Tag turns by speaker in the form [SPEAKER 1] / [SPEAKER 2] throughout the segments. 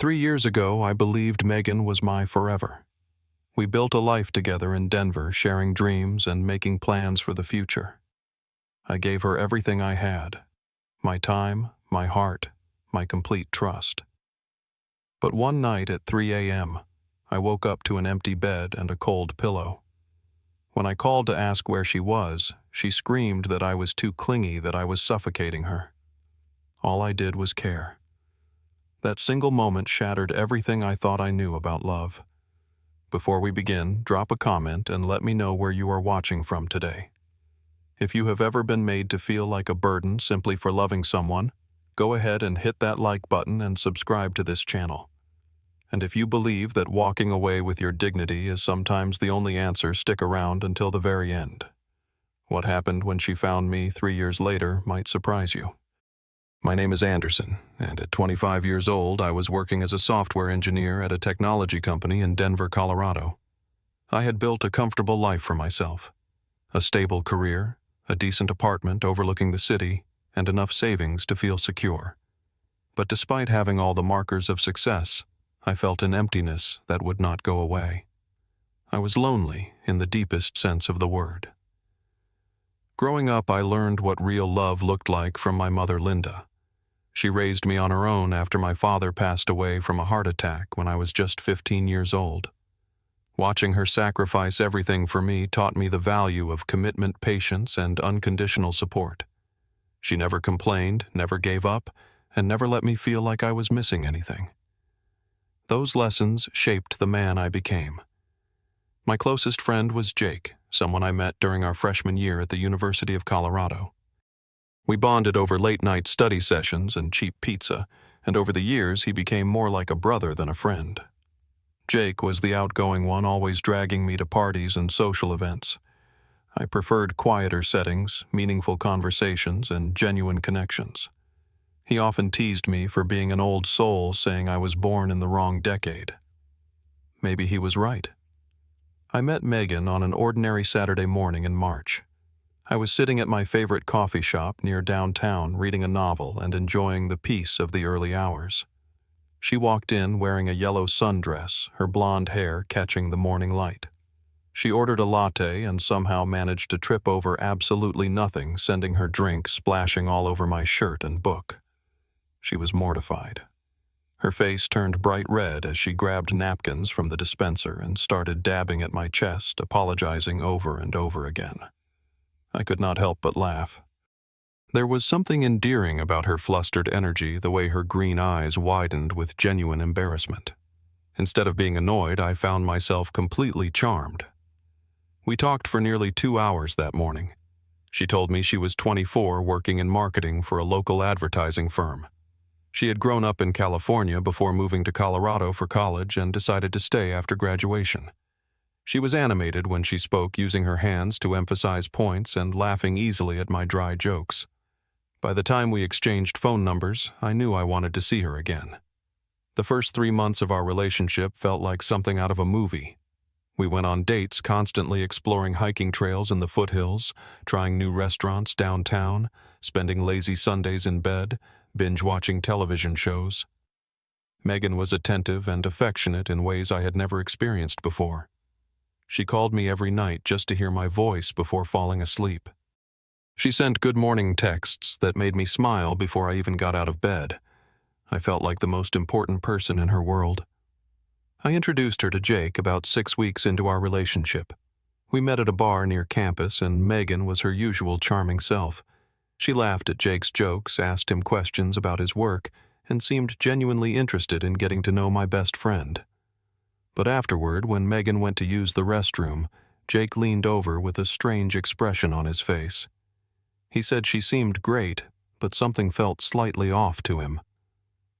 [SPEAKER 1] 3 years ago, I believed Megan was my forever. We built a life together in Denver, sharing dreams and making plans for the future. I gave her everything I had, my time, my heart, my complete trust. But one night at 3 a.m., I woke up to an empty bed and a cold pillow. When I called to ask where she was, she screamed that I was too clingy, that I was suffocating her. All I did was care. That single moment shattered everything I thought I knew about love. Before we begin, drop a comment and let me know where you are watching from today. If you have ever been made to feel like a burden simply for loving someone, go ahead and hit that like button and subscribe to this channel. And if you believe that walking away with your dignity is sometimes the only answer, stick around until the very end. What happened when she found me 3 years later might surprise you. My name is Anderson, and at 25 years old, I was working as a software engineer at a technology company in Denver, Colorado. I had built a comfortable life for myself, a stable career, a decent apartment overlooking the city, and enough savings to feel secure. But despite having all the markers of success, I felt an emptiness that would not go away. I was lonely in the deepest sense of the word. Growing up, I learned what real love looked like from my mother, Linda. She raised me on her own after my father passed away from a heart attack when I was just 15 years old. Watching her sacrifice everything for me taught me the value of commitment, patience, and unconditional support. She never complained, never gave up, and never let me feel like I was missing anything. Those lessons shaped the man I became. My closest friend was Jake, someone I met during our freshman year at the University of Colorado. We bonded over late-night study sessions and cheap pizza, and over the years he became more like a brother than a friend. Jake was the outgoing one, always dragging me to parties and social events. I preferred quieter settings, meaningful conversations, and genuine connections. He often teased me for being an old soul, saying I was born in the wrong decade. Maybe he was right. I met Megan on an ordinary Saturday morning in March. I was sitting at my favorite coffee shop near downtown reading a novel and enjoying the peace of the early hours. She walked in wearing a yellow sundress, her blonde hair catching the morning light. She ordered a latte and somehow managed to trip over absolutely nothing, sending her drink splashing all over my shirt and book. She was mortified. Her face turned bright red as she grabbed napkins from the dispenser and started dabbing at my chest, apologizing over and over again. I could not help but laugh. There was something endearing about her flustered energy, the way her green eyes widened with genuine embarrassment. Instead of being annoyed, I found myself completely charmed. We talked for nearly 2 hours that morning. She told me she was 24, working in marketing for a local advertising firm. She had grown up in California before moving to Colorado for college and decided to stay after graduation. She was animated when she spoke, using her hands to emphasize points and laughing easily at my dry jokes. By the time we exchanged phone numbers, I knew I wanted to see her again. The first 3 months of our relationship felt like something out of a movie. We went on dates, constantly exploring hiking trails in the foothills, trying new restaurants downtown, spending lazy Sundays in bed, binge-watching television shows. Megan was attentive and affectionate in ways I had never experienced before. She called me every night just to hear my voice before falling asleep. She sent good morning texts that made me smile before I even got out of bed. I felt like the most important person in her world. I introduced her to Jake about 6 weeks into our relationship. We met at a bar near campus, and Megan was her usual charming self. She laughed at Jake's jokes, asked him questions about his work, and seemed genuinely interested in getting to know my best friend. But afterward, when Megan went to use the restroom, Jake leaned over with a strange expression on his face. He said she seemed great, but something felt slightly off to him.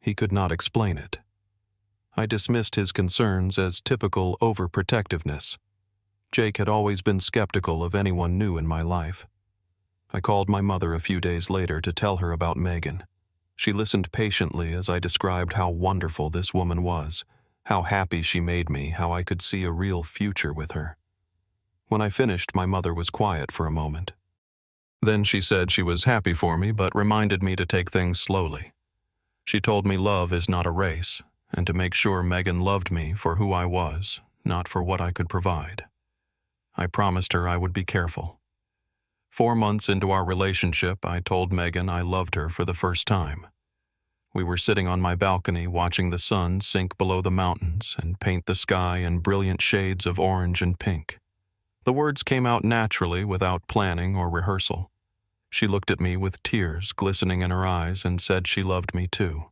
[SPEAKER 1] He could not explain it. I dismissed his concerns as typical overprotectiveness. Jake had always been skeptical of anyone new in my life. I called my mother a few days later to tell her about Megan. She listened patiently as I described how wonderful this woman was, how happy she made me, how I could see a real future with her. When I finished, my mother was quiet for a moment. Then she said she was happy for me, but reminded me to take things slowly. She told me love is not a race, and to make sure Megan loved me for who I was, not for what I could provide. I promised her I would be careful. 4 months into our relationship, I told Megan I loved her for the first time. We were sitting on my balcony watching the sun sink below the mountains and paint the sky in brilliant shades of orange and pink. The words came out naturally without planning or rehearsal. She looked at me with tears glistening in her eyes and said she loved me too.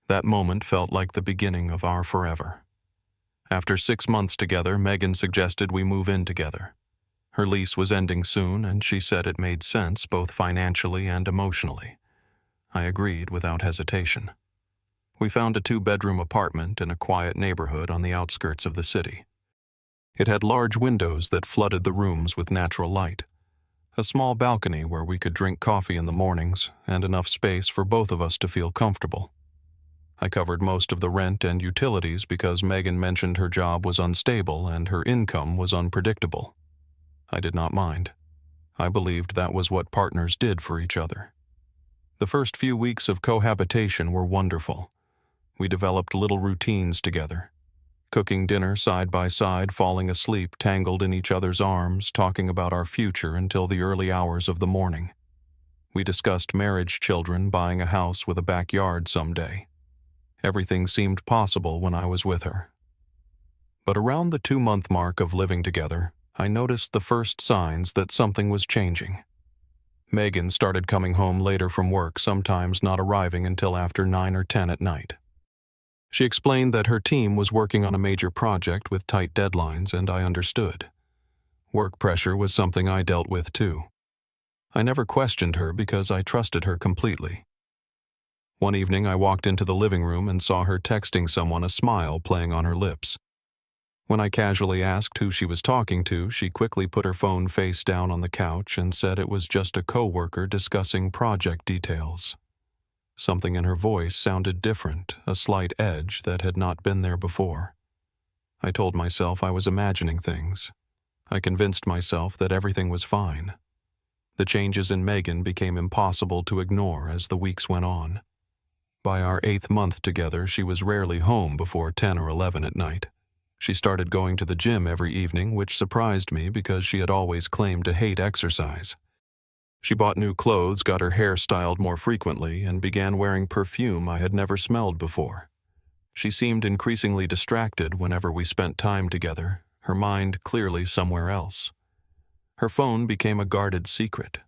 [SPEAKER 1] That moment felt like the beginning of our forever. After 6 months together, Megan suggested we move in together. Her lease was ending soon, and she said it made sense both financially and emotionally. I agreed without hesitation. We found a 2-bedroom apartment in a quiet neighborhood on the outskirts of the city. It had large windows that flooded the rooms with natural light, a small balcony where we could drink coffee in the mornings, and enough space for both of us to feel comfortable. I covered most of the rent and utilities because Megan mentioned her job was unstable and her income was unpredictable. I did not mind. I believed that was what partners did for each other. The first few weeks of cohabitation were wonderful. We developed little routines together. Cooking dinner side by side, falling asleep tangled in each other's arms, talking about our future until the early hours of the morning. We discussed marriage, children, buying a house with a backyard someday. Everything seemed possible when I was with her. But around the 2-month mark of living together, I noticed the first signs that something was changing. Megan started coming home later from work, sometimes not arriving until after 9 or 10 at night. She explained that her team was working on a major project with tight deadlines, and I understood. Work pressure was something I dealt with too. I never questioned her because I trusted her completely. One evening I walked into the living room and saw her texting someone, a smile playing on her lips. When I casually asked who she was talking to, she quickly put her phone face down on the couch and said it was just a coworker discussing project details. Something in her voice sounded different, a slight edge that had not been there before. I told myself I was imagining things. I convinced myself that everything was fine. The changes in Megan became impossible to ignore as the weeks went on. By our 8th month together, she was rarely home before 10 or 11 at night. She started going to the gym every evening, which surprised me because she had always claimed to hate exercise. She bought new clothes, got her hair styled more frequently, and began wearing perfume I had never smelled before. She seemed increasingly distracted whenever we spent time together, her mind clearly somewhere else. Her phone became a guarded secret.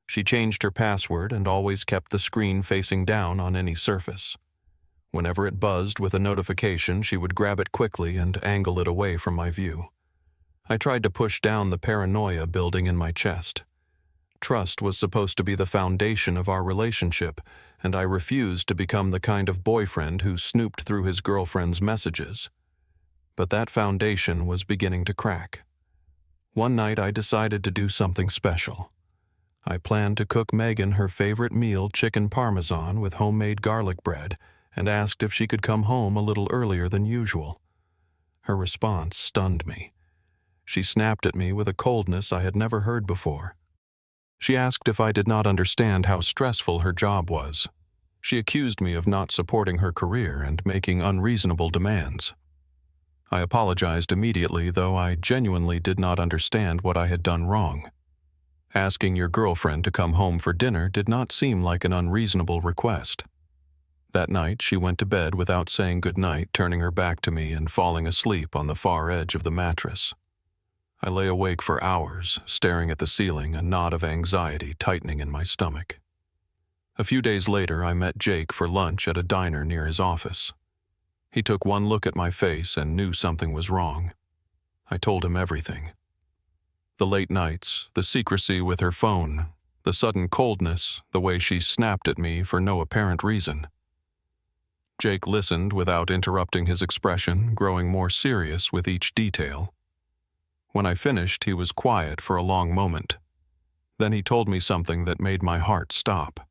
[SPEAKER 1] She changed her password and always kept the screen facing down on any surface. Whenever it buzzed with a notification, she would grab it quickly and angle it away from my view. I tried to push down the paranoia building in my chest. Trust was supposed to be the foundation of our relationship, and I refused to become the kind of boyfriend who snooped through his girlfriend's messages. But that foundation was beginning to crack. One night I decided to do something special. I planned to cook Megan her favorite meal, chicken parmesan with homemade garlic bread, and asked if she could come home a little earlier than usual. Her response stunned me. She snapped at me with a coldness I had never heard before. She asked if I did not understand how stressful her job was. She accused me of not supporting her career and making unreasonable demands. I apologized immediately, though I genuinely did not understand what I had done wrong. Asking your girlfriend to come home for dinner did not seem like an unreasonable request. That night, she went to bed without saying goodnight, turning her back to me and falling asleep on the far edge of the mattress. I lay awake for hours, staring at the ceiling, a knot of anxiety tightening in my stomach. A few days later, I met Jake for lunch at a diner near his office. He took one look at my face and knew something was wrong. I told him everything. The late nights, the secrecy with her phone, the sudden coldness, the way she snapped at me for no apparent reason. Jake listened without interrupting his expression, growing more serious with each detail. When I finished, he was quiet for a long moment. Then he told me something that made my heart stop.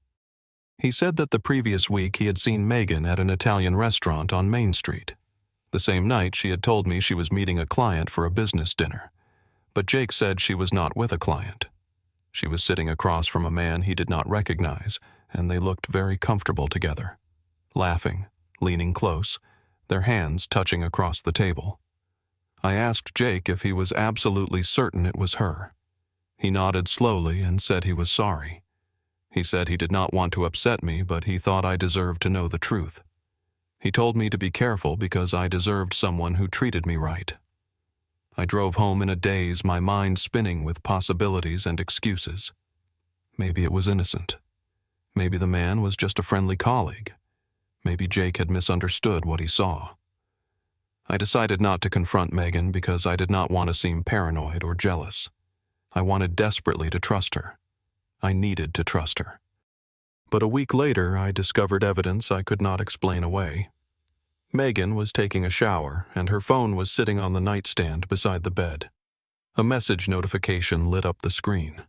[SPEAKER 1] He said that the previous week he had seen Megan at an Italian restaurant on Main Street. The same night, she had told me she was meeting a client for a business dinner. But Jake said she was not with a client. She was sitting across from a man he did not recognize, and they looked very comfortable together, laughing, leaning close, their hands touching across the table. I asked Jake if he was absolutely certain it was her. He nodded slowly and said he was sorry. He said he did not want to upset me, but he thought I deserved to know the truth. He told me to be careful because I deserved someone who treated me right. I drove home in a daze, my mind spinning with possibilities and excuses. Maybe it was innocent. Maybe the man was just a friendly colleague. Maybe Jake had misunderstood what he saw. I decided not to confront Megan because I did not want to seem paranoid or jealous. I wanted desperately to trust her. I needed to trust her. But a week later, I discovered evidence I could not explain away. Megan was taking a shower, and her phone was sitting on the nightstand beside the bed. A message notification lit up the screen.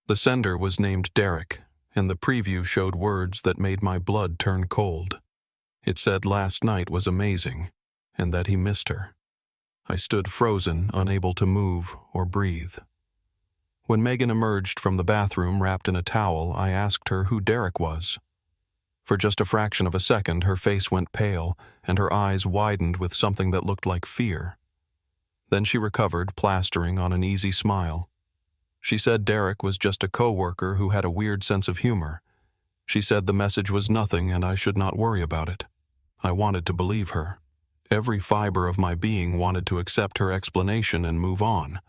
[SPEAKER 1] The sender was named Derek, and the preview showed words that made my blood turn cold. It said last night was amazing, and that he missed her. I stood frozen, unable to move or breathe. When Megan emerged from the bathroom wrapped in a towel, I asked her who Derek was. For just a fraction of a second, her face went pale, and her eyes widened with something that looked like fear. Then she recovered, plastering on an easy smile. She said Derek was just a co-worker who had a weird sense of humor. She said the message was nothing and I should not worry about it. I wanted to believe her. Every fiber of my being wanted to accept her explanation and move on,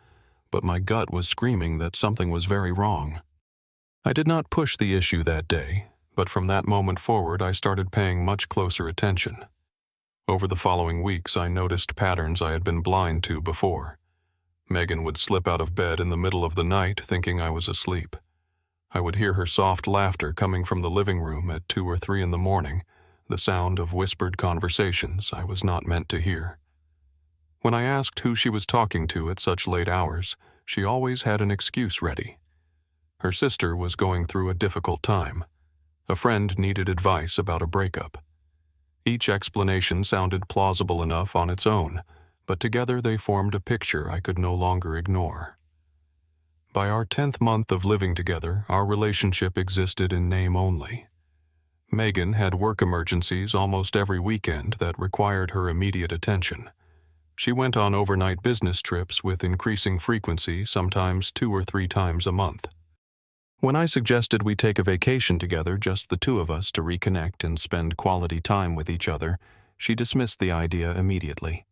[SPEAKER 1] but my gut was screaming that something was very wrong. I did not push the issue that day, but from that moment forward I started paying much closer attention. Over the following weeks I noticed patterns I had been blind to before. Megan would slip out of bed in the middle of the night thinking I was asleep. I would hear her soft laughter coming from the living room at 2 or 3 in the morning, the sound of whispered conversations I was not meant to hear. When I asked who she was talking to at such late hours, she always had an excuse ready. Her sister was going through a difficult time. A friend needed advice about a breakup. Each explanation sounded plausible enough on its own, but together they formed a picture I could no longer ignore. By our 10th month of living together, our relationship existed in name only. Megan had work emergencies almost every weekend that required her immediate attention. She went on overnight business trips with increasing frequency, sometimes 2 or 3 times a month. When I suggested we take a vacation together, just the 2 of us, to reconnect and spend quality time with each other, she dismissed the idea immediately.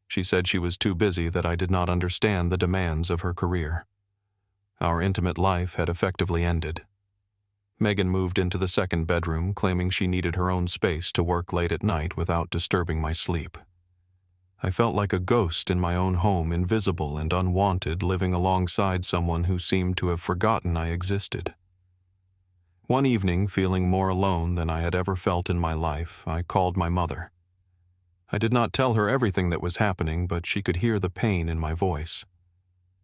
[SPEAKER 1] She said she was too busy, that I did not understand the demands of her career. Our intimate life had effectively ended. Megan moved into the second bedroom, claiming she needed her own space to work late at night without disturbing my sleep. I felt like a ghost in my own home, invisible and unwanted, living alongside someone who seemed to have forgotten I existed. One evening, feeling more alone than I had ever felt in my life, I called my mother. I did not tell her everything that was happening, but she could hear the pain in my voice.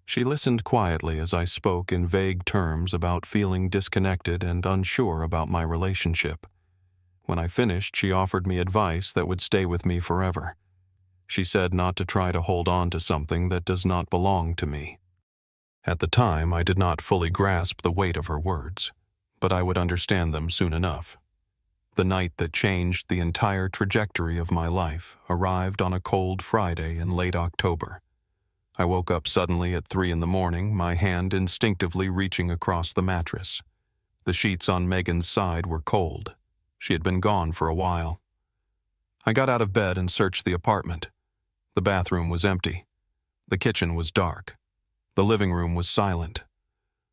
[SPEAKER 1] She listened quietly as I spoke in vague terms about feeling disconnected and unsure about my relationship. When I finished, she offered me advice that would stay with me forever. She said not to try to hold on to something that does not belong to me. At the time, I did not fully grasp the weight of her words, but I would understand them soon enough. The night that changed the entire trajectory of my life arrived on a cold Friday in late October. I woke up suddenly at 3 in the morning, my hand instinctively reaching across the mattress. The sheets on Megan's side were cold. She had been gone for a while. I got out of bed and searched the apartment. The bathroom was empty. The kitchen was dark. The living room was silent.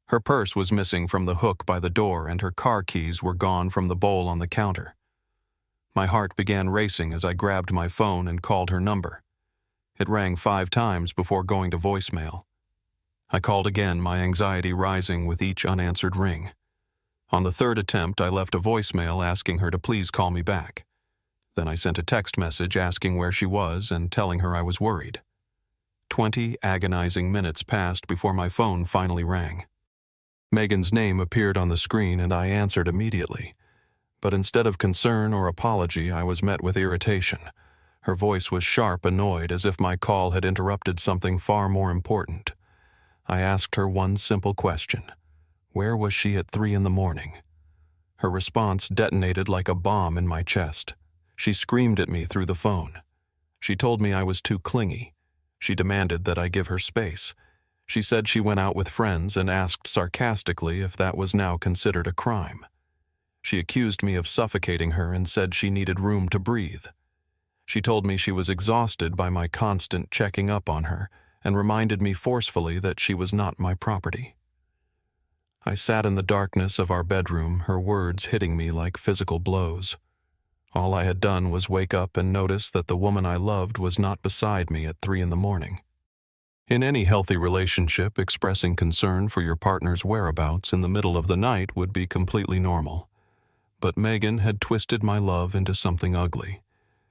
[SPEAKER 1] Her purse was missing from the hook by the door, and her car keys were gone from the bowl on the counter. My heart began racing as I grabbed my phone and called her number. It rang 5 times before going to voicemail. I called again, my anxiety rising with each unanswered ring. On the 3rd attempt, I left a voicemail asking her to please call me back. Then I sent a text message asking where she was and telling her I was worried. 20 agonizing minutes passed before my phone finally rang. Megan's name appeared on the screen and I answered immediately. But instead of concern or apology, I was met with irritation. Her voice was sharp, annoyed, as if my call had interrupted something far more important. I asked her one simple question. Where was she at 3 in the morning? Her response detonated like a bomb in my chest. She screamed at me through the phone. She told me I was too clingy. She demanded that I give her space. She said she went out with friends and asked sarcastically if that was now considered a crime. She accused me of suffocating her and said she needed room to breathe. She told me she was exhausted by my constant checking up on her and reminded me forcefully that she was not my property. I sat in the darkness of our bedroom, her words hitting me like physical blows. All I had done was wake up and notice that the woman I loved was not beside me at 3 a.m. In any healthy relationship, expressing concern for your partner's whereabouts in the middle of the night would be completely normal. But Megan had twisted my love into something ugly.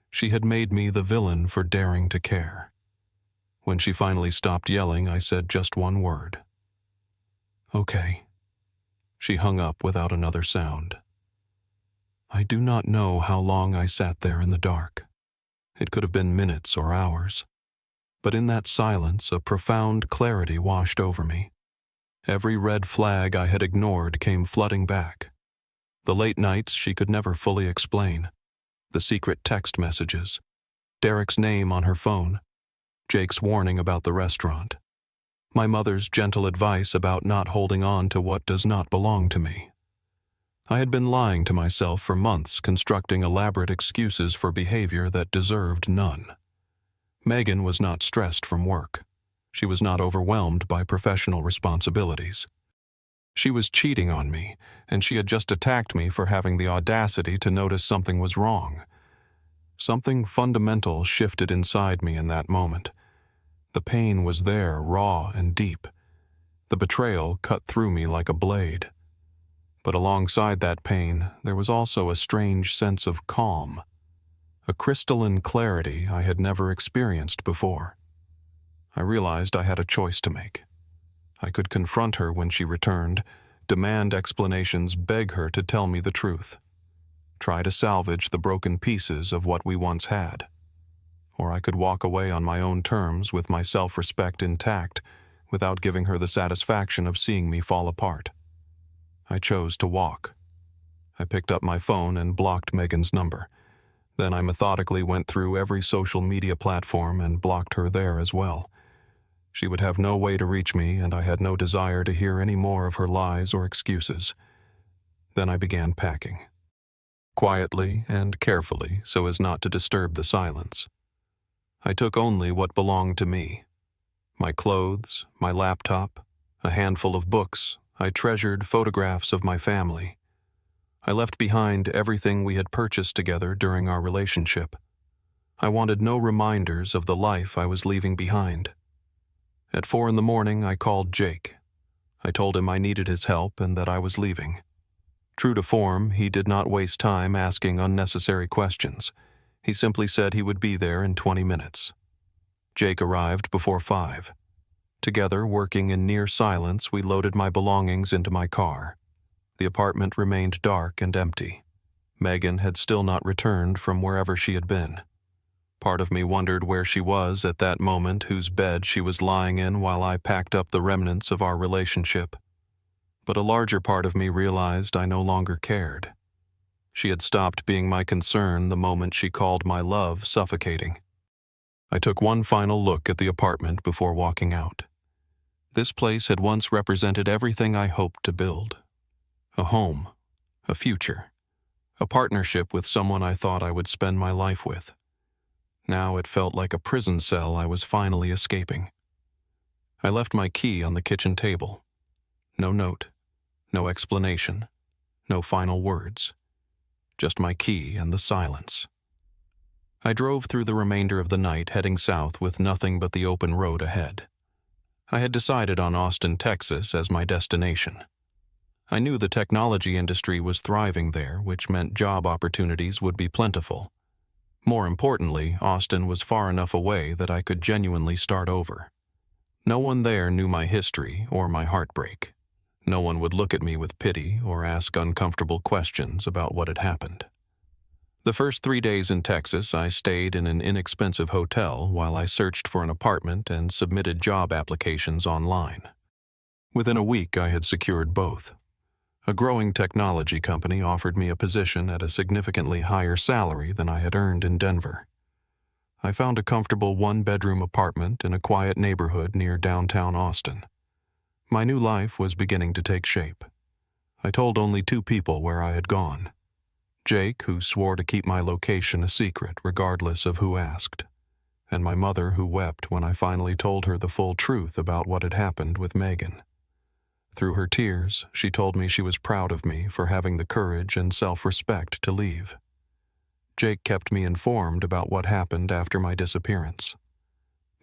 [SPEAKER 1] She had made me the villain for daring to care. When she finally stopped yelling, I said just one word. "Okay." She hung up without another sound. I do not know how long I sat there in the dark. It could have been minutes or hours. But in that silence, a profound clarity washed over me. Every red flag I had ignored came flooding back. The late nights she could never fully explain. The secret text messages. Derek's name on her phone. Jake's warning about the restaurant. My mother's gentle advice about not holding on to what does not belong to me. I had been lying to myself for months, constructing elaborate excuses for behavior that deserved none. Megan was not stressed from work. She was not overwhelmed by professional responsibilities. She was cheating on me, and she had just attacked me for having the audacity to notice something was wrong. Something fundamental shifted inside me in that moment. The pain was there, raw and deep. The betrayal cut through me like a blade. But alongside that pain, there was also a strange sense of calm, a crystalline clarity I had never experienced before. I realized I had a choice to make. I could confront her when she returned, demand explanations, beg her to tell me the truth, try to salvage the broken pieces of what we once had. Or I could walk away on my own terms with my self-respect intact without giving her the satisfaction of seeing me fall apart. I chose to walk. I picked up my phone and blocked Megan's number. Then I methodically went through every social media platform and blocked her there as well. She would have no way to reach me, and I had no desire to hear any more of her lies or excuses. Then I began packing. Quietly and carefully, so as not to disturb the silence. I took only what belonged to me. My clothes, my laptop, a handful of books. I treasured photographs of my family. I left behind everything we had purchased together during our relationship. I wanted no reminders of the life I was leaving behind. At 4 a.m, I called Jake. I told him I needed his help and that I was leaving. True to form, he did not waste time asking unnecessary questions. He simply said he would be there in 20 minutes. Jake arrived before 5. Together, working in near silence, we loaded my belongings into my car. The apartment remained dark and empty. Megan had still not returned from wherever she had been. Part of me wondered where she was at that moment, whose bed she was lying in while I packed up the remnants of our relationship. But a larger part of me realized I no longer cared. She had stopped being my concern the moment she called my love suffocating. I took one final look at the apartment before walking out. This place had once represented everything I hoped to build. A home, a future, a partnership with someone I thought I would spend my life with. Now it felt like a prison cell I was finally escaping. I left my key on the kitchen table. No note, no explanation, no final words. Just my key and the silence. I drove through the remainder of the night, heading south with nothing but the open road ahead. I had decided on Austin, Texas as my destination. I knew the technology industry was thriving there, which meant job opportunities would be plentiful. More importantly, Austin was far enough away that I could genuinely start over. No one there knew my history or my heartbreak. No one would look at me with pity or ask uncomfortable questions about what had happened. The first 3 days in Texas, I stayed in an inexpensive hotel while I searched for an apartment and submitted job applications online. Within a week, I had secured both. A growing technology company offered me a position at a significantly higher salary than I had earned in Denver. I found a comfortable one-bedroom apartment in a quiet neighborhood near downtown Austin. My new life was beginning to take shape. I told only 2 people where I had gone. Jake, who swore to keep my location a secret regardless of who asked, and my mother, who wept when I finally told her the full truth about what had happened with Megan. Through her tears, she told me she was proud of me for having the courage and self-respect to leave. Jake kept me informed about what happened after my disappearance.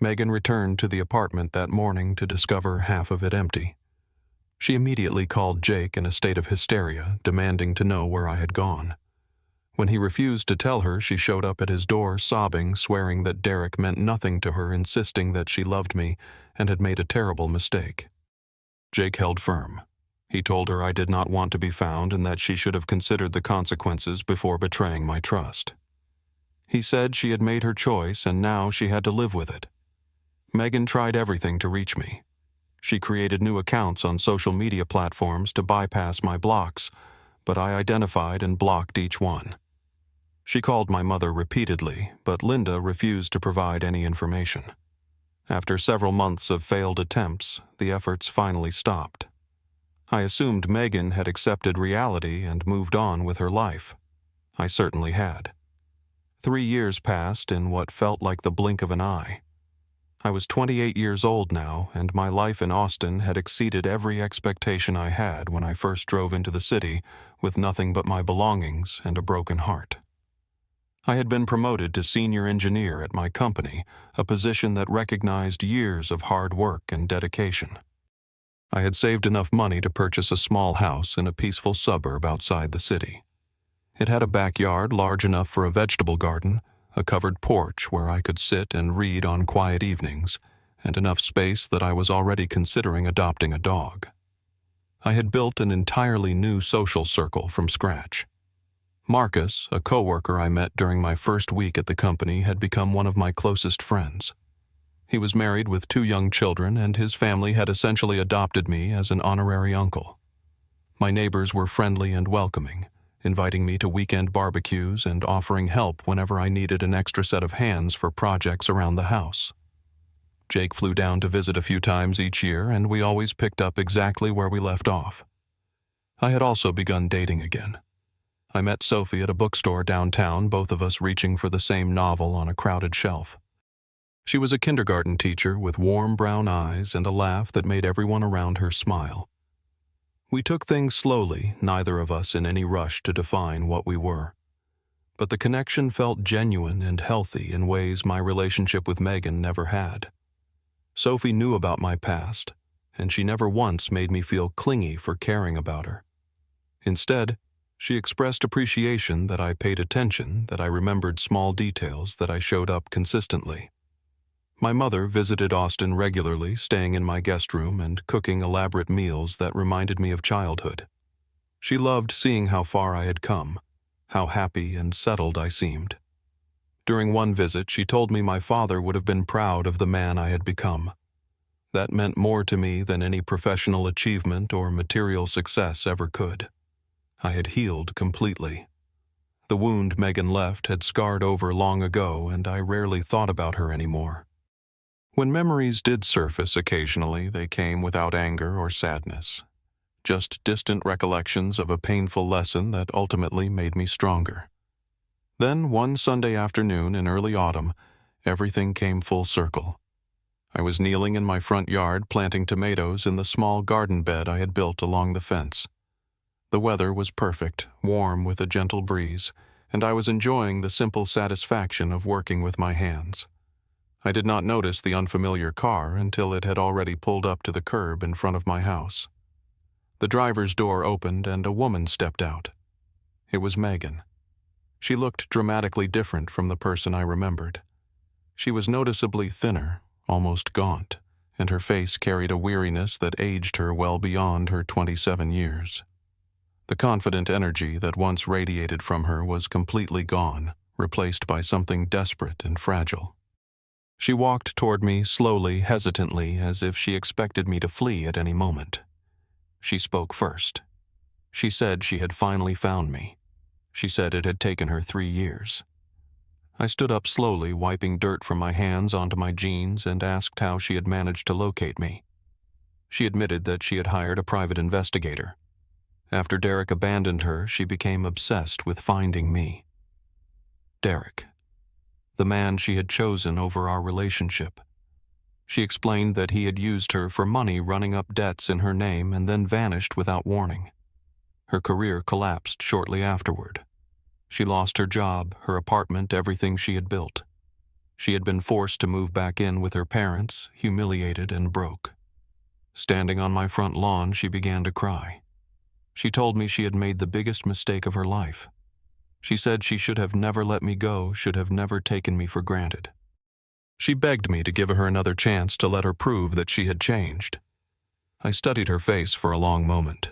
[SPEAKER 1] Megan returned to the apartment that morning to discover half of it empty. She immediately called Jake in a state of hysteria, demanding to know where I had gone. When he refused to tell her, she showed up at his door sobbing, swearing that Derek meant nothing to her, insisting that she loved me and had made a terrible mistake. Jake held firm. He told her I did not want to be found and that she should have considered the consequences before betraying my trust. He said she had made her choice and now she had to live with it. Megan tried everything to reach me. She created new accounts on social media platforms to bypass my blocks, but I identified and blocked each one. She called my mother repeatedly, but Linda refused to provide any information. After several months of failed attempts, the efforts finally stopped. I assumed Megan had accepted reality and moved on with her life. I certainly had. 3 years passed in what felt like the blink of an eye. I was 28 years old now, and my life in Austin had exceeded every expectation I had when I first drove into the city with nothing but my belongings and a broken heart. I had been promoted to senior engineer at my company, a position that recognized years of hard work and dedication. I had saved enough money to purchase a small house in a peaceful suburb outside the city. It had a backyard large enough for a vegetable garden, a covered porch where I could sit and read on quiet evenings, and enough space that I was already considering adopting a dog. I had built an entirely new social circle from scratch. Marcus, a coworker I met during my first week at the company, had become one of my closest friends. He was married with 2 young children, and his family had essentially adopted me as an honorary uncle. My neighbors were friendly and welcoming, inviting me to weekend barbecues and offering help whenever I needed an extra set of hands for projects around the house. Jake flew down to visit a few times each year, and we always picked up exactly where we left off. I had also begun dating again. I met Sophie at a bookstore downtown, both of us reaching for the same novel on a crowded shelf. She was a kindergarten teacher with warm brown eyes and a laugh that made everyone around her smile. We took things slowly, neither of us in any rush to define what we were. But the connection felt genuine and healthy in ways my relationship with Megan never had. Sophie knew about my past, and she never once made me feel clingy for caring about her. Instead, she expressed appreciation that I paid attention, that I remembered small details, that I showed up consistently. My mother visited Austin regularly, staying in my guest room and cooking elaborate meals that reminded me of childhood. She loved seeing how far I had come, how happy and settled I seemed. During one visit, she told me my father would have been proud of the man I had become. That meant more to me than any professional achievement or material success ever could. I had healed completely. The wound Megan left had scarred over long ago, and I rarely thought about her anymore. When memories did surface occasionally, they came without anger or sadness, just distant recollections of a painful lesson that ultimately made me stronger. Then, one Sunday afternoon in early autumn, everything came full circle. I was kneeling in my front yard planting tomatoes in the small garden bed I had built along the fence. The weather was perfect, warm with a gentle breeze, and I was enjoying the simple satisfaction of working with my hands. I did not notice the unfamiliar car until it had already pulled up to the curb in front of my house. The driver's door opened and a woman stepped out. It was Megan. She looked dramatically different from the person I remembered. She was noticeably thinner, almost gaunt, and her face carried a weariness that aged her well beyond her 27 years. The confident energy that once radiated from her was completely gone, replaced by something desperate and fragile. She walked toward me slowly, hesitantly, as if she expected me to flee at any moment. She spoke first. She said she had finally found me. She said it had taken her 3 years. I stood up slowly, wiping dirt from my hands onto my jeans, and asked how she had managed to locate me. She admitted that she had hired a private investigator. After Derek abandoned her, she became obsessed with finding me. Derek, the man she had chosen over our relationship. She explained that he had used her for money, running up debts in her name, and then vanished without warning. Her career collapsed shortly afterward. She lost her job, her apartment, everything she had built. She had been forced to move back in with her parents, humiliated and broke. Standing on my front lawn, she began to cry. She told me she had made the biggest mistake of her life. She said she should have never let me go, should have never taken me for granted. She begged me to give her another chance, to let her prove that she had changed. I studied her face for a long moment.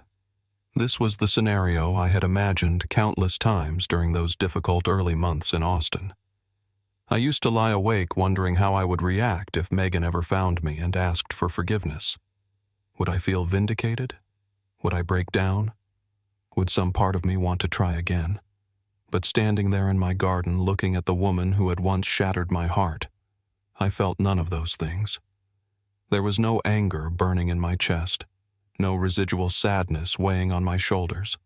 [SPEAKER 1] This was the scenario I had imagined countless times during those difficult early months in Austin. I used to lie awake wondering how I would react if Megan ever found me and asked for forgiveness. Would I feel vindicated? Would I break down? Would some part of me want to try again? But standing there in my garden looking at the woman who had once shattered my heart, I felt none of those things. There was no anger burning in my chest, no residual sadness weighing on my shoulders,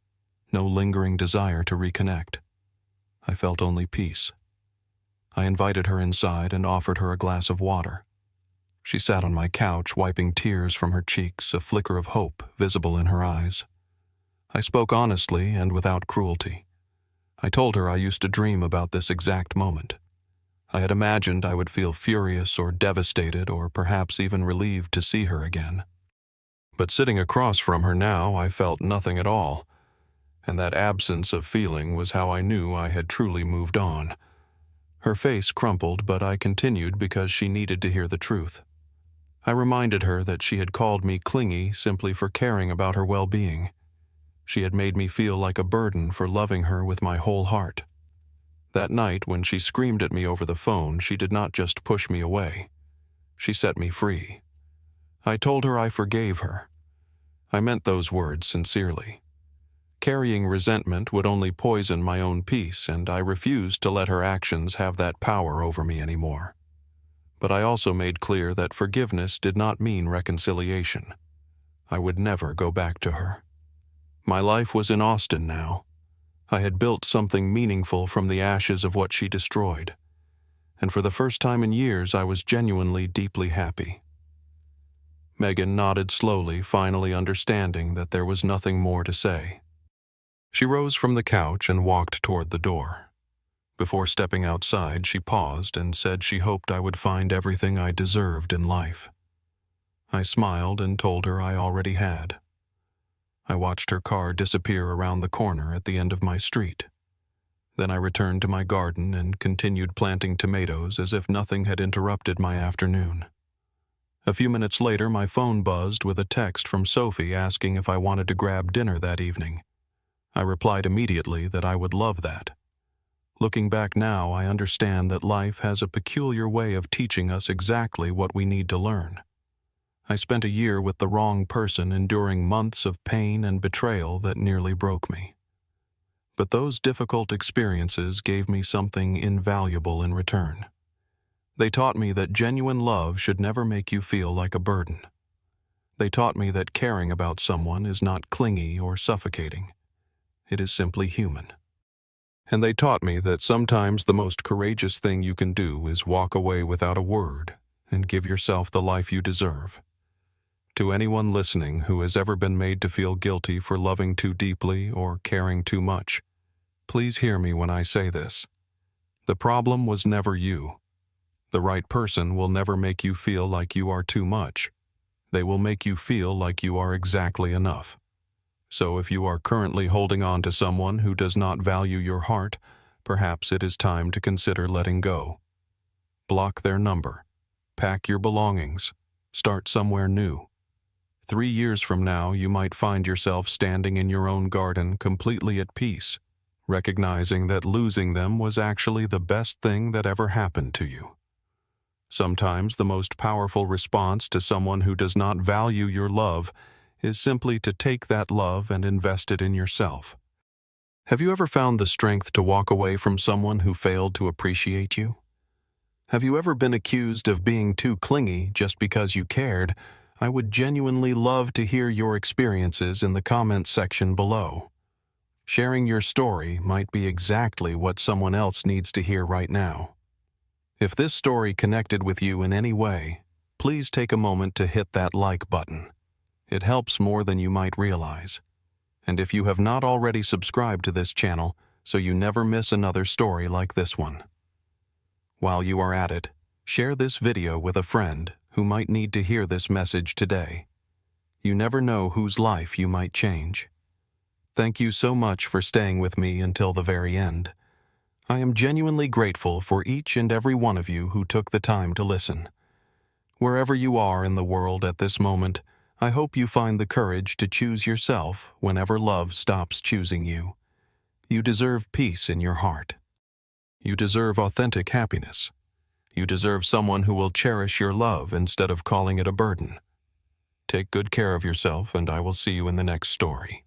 [SPEAKER 1] no lingering desire to reconnect. I felt only peace. I invited her inside and offered her a glass of water. She sat on my couch, wiping tears from her cheeks, a flicker of hope visible in her eyes. I spoke honestly and without cruelty. I told her I used to dream about this exact moment. I had imagined I would feel furious or devastated or perhaps even relieved to see her again. But sitting across from her now, I felt nothing at all, and that absence of feeling was how I knew I had truly moved on. Her face crumpled, but I continued because she needed to hear the truth. I reminded her that she had called me clingy simply for caring about her well-being. She had made me feel like a burden for loving her with my whole heart. That night, when she screamed at me over the phone, she did not just push me away. She set me free. I told her I forgave her. I meant those words sincerely. Carrying resentment would only poison my own peace, and I refused to let her actions have that power over me anymore. But I also made clear that forgiveness did not mean reconciliation. I would never go back to her. My life was in Austin now. I had built something meaningful from the ashes of what she destroyed, and for the first time in years I was genuinely deeply happy. Megan nodded slowly, finally understanding that there was nothing more to say. She rose from the couch and walked toward the door. Before stepping outside, she paused and said she hoped I would find everything I deserved in life. I smiled and told her I already had. I watched her car disappear around the corner at the end of my street. Then I returned to my garden and continued planting tomatoes as if nothing had interrupted my afternoon. A few minutes later, my phone buzzed with a text from Sophie asking if I wanted to grab dinner that evening. I replied immediately that I would love that. Looking back now, I understand that life has a peculiar way of teaching us exactly what we need to learn. I spent a year with the wrong person, enduring months of pain and betrayal that nearly broke me. But those difficult experiences gave me something invaluable in return. They taught me that genuine love should never make you feel like a burden. They taught me that caring about someone is not clingy or suffocating. It is simply human. And they taught me that sometimes the most courageous thing you can do is walk away without a word and give yourself the life you deserve. To anyone listening who has ever been made to feel guilty for loving too deeply or caring too much, please hear me when I say this. The problem was never you. The right person will never make you feel like you are too much. They will make you feel like you are exactly enough. So if you are currently holding on to someone who does not value your heart, perhaps it is time to consider letting go. Block their number. Pack your belongings. Start somewhere new. 3 years from now, you might find yourself standing in your own garden completely at peace, recognizing that losing them was actually the best thing that ever happened to you. Sometimes the most powerful response to someone who does not value your love is simply to take that love and invest it in yourself. Have you ever found the strength to walk away from someone who failed to appreciate you? Have you ever been accused of being too clingy just because you cared? I would genuinely love to hear your experiences in the comments section below. Sharing your story might be exactly what someone else needs to hear right now. If this story connected with you in any way, please take a moment to hit that like button. It helps more than you might realize. And if you have not already subscribed to this channel, so you never miss another story like this one. While you are at it, share this video with a friend who might need to hear this message today. You never know whose life you might change. Thank you so much for staying with me until the very end. I am genuinely grateful for each and every one of you who took the time to listen. Wherever you are in the world at this moment, I hope you find the courage to choose yourself whenever love stops choosing you. You deserve peace in your heart. You deserve authentic happiness. You deserve someone who will cherish your love instead of calling it a burden. Take good care of yourself, and I will see you in the next story.